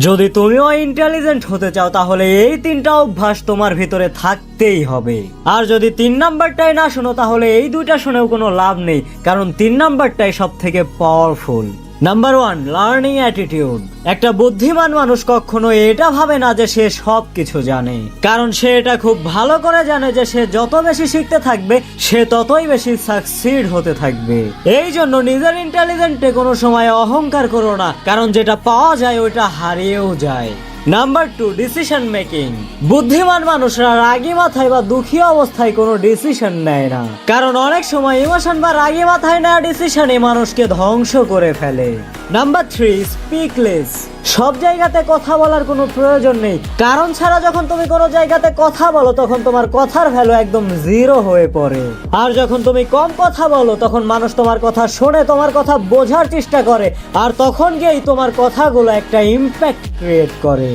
যদি তুমিও ইন্টেলিজেন্ট হতে চাও তাহলে এই তিনটা অভ্যাস তোমার ভিতরে থাকতেই হবে। আর যদি 3 নাম্বারটাই না শোনো তাহলে এই দুইটা শুনেও কোনো লাভ নেই, কারণ 3 নাম্বারটাই সব থেকে পাওয়ারফুল। Number 1, learning attitude. একটা বুদ্ধিমান মানুষ কখনো এটা ভাবে না যে সে সব কিছু জানে, কারণ সে এটা খুব ভালো করে জানে যে সে যত বেশি শিখতে থাকবে সে ততই বেশি সাকসিড হতে থাকবে। এই জন্য নিজের ইন্টেলিজেন্টে কোনো সময় অহংকার করো না, কারণ যেটা পাওয়া যায় ওইটা হারিয়েও যায়। Number 2, decision making. বুদ্ধিমান মানুষরা রাগী মাথায় বা দুঃখী অবস্থায় কোনো ডিসিশন নেয় না, কারণ অনেক সময় ইমোশন বা রাগী মাথায় নেওয়া ডিসিশনে মানুষকে ধ্বংস করে ফেলে। নাম্বার 3, স্পিকলেস। সব জায়গাতে কথা বলার কোনো প্রয়োজন নেই, কারণ ছাড়া যখন তুমি কোনো জায়গাতে কথা বলো তখন তোমার কথার ভ্যালু একদম 0 হয়ে পড়ে। আর যখন তুমি কম কথা বলো তখন মানুষ তোমার কথা শুনে তোমার কথা বোঝার চেষ্টা করে, আর তখন গিয়েই তোমার কথাগুলো একটা ইম্প্যাক্ট ক্রিয়েট করে।